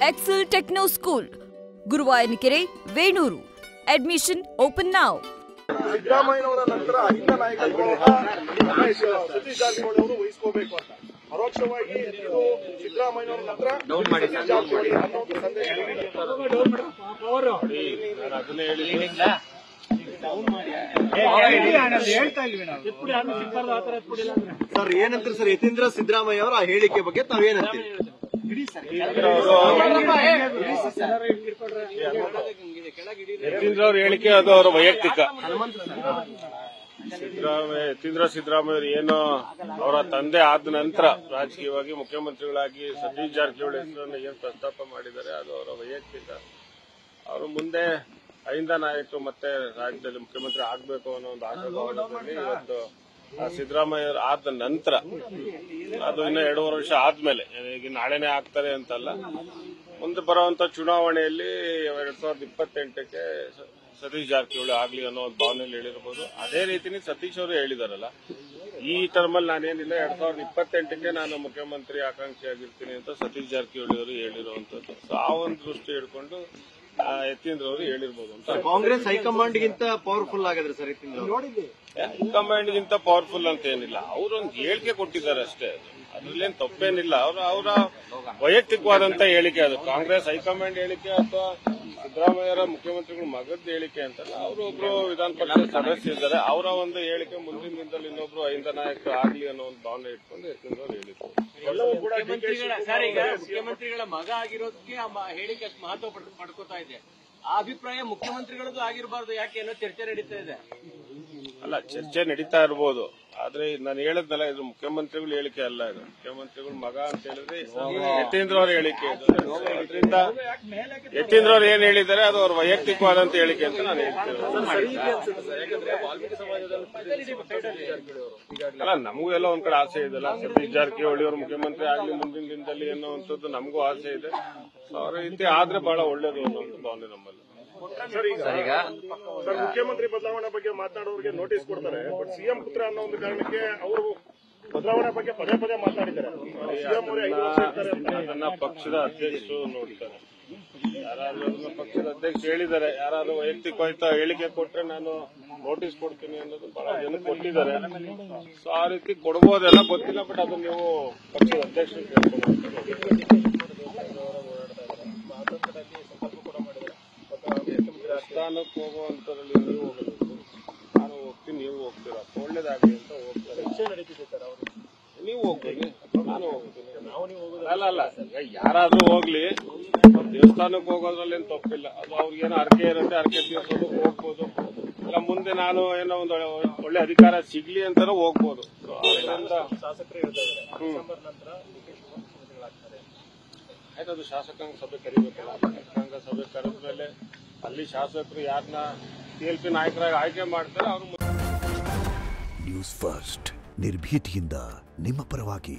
Excel Techno School, Guruvayanikere, Venuru. Admission open now. ಸಿದ್ದರಾಮಯ್ಯನವರ ನಂತರ ಅಹಿಂದ ನಾಯಕತ್ವವನ್ನು ಸತೀಶ್ ಜಾರಕಿಹೊಳಿ ಅವರು ವಹಿಸಿಕೋಬೇಕು ಅಂತ ಪರೋಕ್ಷವಾಗಿ ಇದು ಸಿದ್ದರಾಮಯ್ಯನವರ ನಂತರ ಸತೀಶ್ ಜಾರಕಿಹೊಳಿ ಅನ್ನೋ ಒಂದು ಸಂದೇಶ ಸರ್ ಏನಂತೀರಿ ಸರ್ ಯತೀಂದ್ರ ಸಿದ್ದರಾಮಯ್ಯ ಅವರ ಹೇಳಿಕೆ ಬಗ್ಗೆ ತಾವೇನಂತೀರಿ? ಯತೀಂದ್ರ ಅವ್ರ ಹೇಳಿಕೆ ಅದು ಅವರ ವೈಯಕ್ತಿಕ. ಯತೀಂದ್ರ ಸಿದ್ದರಾಮಯ್ಯ ಏನು ಅವರ ತಂದೆ ಆದ ನಂತರ ರಾಜಕೀಯವಾಗಿ ಮುಖ್ಯಮಂತ್ರಿಗಳಾಗಿ ಸತೀಶ್ ಜಾರಕಿಹೊಳಿ ಹೆಸರನ್ನು ಏನು ಪ್ರಸ್ತಾಪ ಮಾಡಿದ್ದಾರೆ ಅದು ಅವರ ವೈಯಕ್ತಿಕ. ಅವರು ಮುಂದೆ ಅಹಿಂದ ನಾಯಕರು ಮತ್ತೆ ರಾಜ್ಯದಲ್ಲಿ ಮುಖ್ಯಮಂತ್ರಿ ಆಗಬೇಕು ಅನ್ನೋ ಒಂದು ಆಶಾಭಾವನೆಯಲ್ಲಿ ಇವತ್ತು ಸಿದ್ದರಾಮಯ್ಯ ಆದ ನಂತರ ಅದು ಇನ್ನು 2.5 ವರ್ಷ ಆದ್ಮೇಲೆ ಈಗ ನಾಳೆನೆ ಆಗ್ತಾರೆ ಅಂತಲ್ಲ, ಮುಂದೆ ಬರುವಂತ ಚುನಾವಣೆಯಲ್ಲಿ 2028ಕ್ಕೆ ಸತೀಶ್ ಜಾರಕಿಹೊಳಿ ಆಗ್ಲಿ ಅನ್ನೋ ಒಂದು ಭಾವನೆಯಲ್ಲಿ ಹೇಳಿರಬಹುದು. ಅದೇ ರೀತಿನಿ ಸತೀಶ್ ಅವರು ಹೇಳಿದಾರಲ್ಲ, ಈ ಟರ್ಮಲ್ಲಿ ನಾನೇನಿಲ್ಲ 2028ಕ್ಕೆ ನಾನು ಮುಖ್ಯಮಂತ್ರಿ ಆಕಾಂಕ್ಷಿಯಾಗಿರ್ತೀನಿ ಅಂತ ಸತೀಶ್ ಜಾರಕಿಹೊಳಿ ಅವರು ಹೇಳಿರುವಂತದ್ದು. ಆ ಒಂದು ದೃಷ್ಟಿ ಹಿಡ್ಕೊಂಡು ಯತೀಂದ್ರ ಅವರು ಹೇಳಿರ್ಬೋದು ಅಂತ. ಕಾಂಗ್ರೆಸ್ ಹೈಕಮಾಂಡ್ ಗಿಂತ ಪವರ್ಫುಲ್ ಆಗಿದ್ರೆ ಸರ್ ಯತೀಂದ್ರ ಹೈಕಮಾಂಡ್ ಗಿಂತ ಪವರ್ಫುಲ್ ಅಂತ ಏನಿಲ್ಲ, ಅವರೊಂದು ಹೇಳಿಕೆ ಕೊಟ್ಟಿದ್ದಾರೆ ಅಷ್ಟೇ. ಅದ್ರಲ್ಲೇನು ತಪ್ಪೇನಿಲ್ಲ. ಅವರ ವೈಯಕ್ತಿಕವಾದಂತ ಹೇಳಿಕೆ ಅದು. ಕಾಂಗ್ರೆಸ್ ಹೈಕಮಾಂಡ್ ಹೇಳಿಕೆ ಅಥವಾ ಸಿದ್ದರಾಮಯ್ಯರ ಮುಖ್ಯಮಂತ್ರಿಗಳ ಮಗದ ಹೇಳಿಕೆ ಅಂತಲ್ಲ. ಅವರು ಒಬ್ರು ವಿಧಾನ ಪರಿಷತ್ ಸದಸ್ಯ ಇದ್ದಾರೆ. ಅವರ ಒಂದು ಹೇಳಿಕೆ ಮುಂದಿನ ದಿನದಲ್ಲಿ ಇನ್ನೊಬ್ರು ಅಹಿಂದ ನಾಯಕರು ಆಗ್ಲಿ ಅನ್ನೋ ಒಂದು ಭಾವನೆ ಇಟ್ಕೊಂಡು ಯತೀಂದ್ರ ಅವರು ಹೇಳಿದ್ರು. ಎಲ್ಲವೂ ಕೂಡ ಮುಖ್ಯಮಂತ್ರಿಗಳ ಮಗ ಆಗಿರೋದಕ್ಕೆ ಹೇಳಿಕೆ ಅಷ್ಟು ಮಹತ್ವ ಪಡ್ಕೋತಾ ಇದೆ. ಆ ಅಭಿಪ್ರಾಯ ಮುಖ್ಯಮಂತ್ರಿಗಳದ್ದು ಆಗಿರಬಾರ್ದು, ಯಾಕೆ ಏನೋ ಚರ್ಚೆ ನಡೀತಾ ಇದೆ. ಅಲ್ಲ, ಚರ್ಚೆ ನಡೀತಾ ಇರ್ಬೋದು. ಆದ್ರೆ ನಾನು ಹೇಳದ್ನಲ್ಲ, ಇದು ಮುಖ್ಯಮಂತ್ರಿಗಳ ಹೇಳಿಕೆ ಅಲ್ಲ. ಇದು ಮುಖ್ಯಮಂತ್ರಿಗಳ ಮಗ ಅಂತ ಹೇಳಿದ್ರೆ ಯತೀಂದ್ರ ಅವರ ಹೇಳಿಕೆ. ಅದರಿಂದ ಯತೀಂದ್ರ ಅವ್ರು ಏನ್ ಹೇಳಿದ್ದಾರೆ ಅದು ಅವ್ರ ವೈಯಕ್ತಿಕವಾದಂತ ಹೇಳಿಕೆ ಅಂತ ನಾನು ಹೇಳ್ತೇನೆ. ಅಲ್ಲ, ನಮಗೂ ಎಲ್ಲ ಒಂದ್ ಕಡೆ ಆಸೆ ಇದೆಲ್ಲ, ಸತೀಶ್ ಜಾರಕಿಹೊಳಿ ಅವರು ಮುಖ್ಯಮಂತ್ರಿ ಆಗ್ಲಿ ಮುಂದಿನ ದಿನದಲ್ಲಿ ಅನ್ನೋವಂಥದ್ದು ನಮಗೂ ಆಸೆ ಇದೆ. ಅವರ ರೀತಿ ಆದ್ರೆ ಬಹಳ ಒಳ್ಳೇದು ಅನ್ನೋ ಒಂದು ಭಾವನೆ ನಮ್ಮಲ್ಲಿ. ಸರ್, ಮುಖ್ಯಮಂತ್ರಿ ಬದಲಾವಣೆ ಬಗ್ಗೆ ಮಾತನಾಡೋರಿಗೆ ನೋಟಿಸ್ ಕೊಡ್ತಾರೆ. ಬಟ್ ಸಿಎಂ ಪುತ್ರ ಅನ್ನೋ ಒಂದು ಕಾರಣಕ್ಕೆ ಅವರು ಬದಲಾವಣೆ ಬಗ್ಗೆ ಪದೇ ಪದೇ ಮಾತಾಡಿದ್ದಾರೆ. ಸಿಎಂ ಅವರೇ 5 ವರ್ಷ ಇರ್ತಾರೆ ಅಂತ ನನ್ನ ಪಕ್ಷದ ಅಧ್ಯಕ್ಷರು ನೋಡ್ತಾರೆ. ಯಾರಾದ್ರೂ ಪಕ್ಷದ ಅಧ್ಯಕ್ಷ ಹೇಳಿದ್ದಾರೆ, ಯಾರಾದ್ರೂ ವೈಯಕ್ತಿಕವಾದ ಹೇಳಿಕೆ ಕೊಟ್ರೆ ನಾನು ನೋಟಿಸ್ ಕೊಡ್ತೀನಿ ಅನ್ನೋದು ಬಹಳ ಜನ ಕೊಟ್ಟಿದ್ದಾರೆ. ಸೊ ಆ ರೀತಿ ಕೊಡ್ಬೋದೆಲ್ಲ ಗೊತ್ತಿಲ್ಲ. ಬಟ್ ಅದು ನೀವು ಪಕ್ಷದ ಅಧ್ಯಕ್ಷರು ಕೇಳ್ಕೊಂಡು ಸ್ಥಾನಕ್ಕೆ ಹೋಗುವಂತರಲ್ಲಿ ನೀವು ಹೋಗಬೇಕು, ನಾನು ಹೋಗ್ತೀನಿ, ನೀವು ಹೋಗ್ತೀರಾ, ಒಳ್ಳೇದಾಗಲಿ ಅಂತ ಹೋಗ್ತಾರೆ. ನೀವು ಹೋಗ್ತೀನಿ, ನಾನು ಹೋಗ್ತೀನಿ. ಅಲ್ಲ, ಯಾರಾದ್ರೂ ಹೋಗ್ಲಿ, ದೇವಸ್ಥಾನಕ್ಕೆ ಹೋಗೋದ್ರಲ್ಲಿ ಏನು ತಪ್ಪಿಲ್ಲ. ಅದು ಅವ್ರಿಗೇನೋ ಅರ್ಕೆ ಇರುತ್ತೆ, ಅರ್ಕೆ ತೀರ್ಸೋದು ಹೋಗ್ಬೋದು. ಇಲ್ಲ ಮುಂದೆ ನಾನು ಏನೋ ಒಂದು ಒಳ್ಳೆ ಅಧಿಕಾರ ಸಿಗ್ಲಿ ಅಂತಾನೂ ಹೋಗ್ಬೋದು. ಆಯ್ತು, ಅದು ಶಾಸಕಾಂಗ ಸಭೆ ಕರಿಬೇಕಲ್ಲ. ಶಾಸಕಾಂಗ ಸಭೆ ಕರೆದ್ಮೇಲೆ ಅಲ್ಲಿ ಶಾಸಕರು ಯಾರನ್ನ TLP ನಾಯಕರಾಗಿ ಆಯ್ಕೆ ಮಾಡ್ತಾರೆ ಅವರು. ನ್ಯೂಸ್ ಫಸ್ಟ್ ನಿರ್ಭೀತಿಯಿಂದ ನಿಮ್ಮ ಪರವಾಗಿ.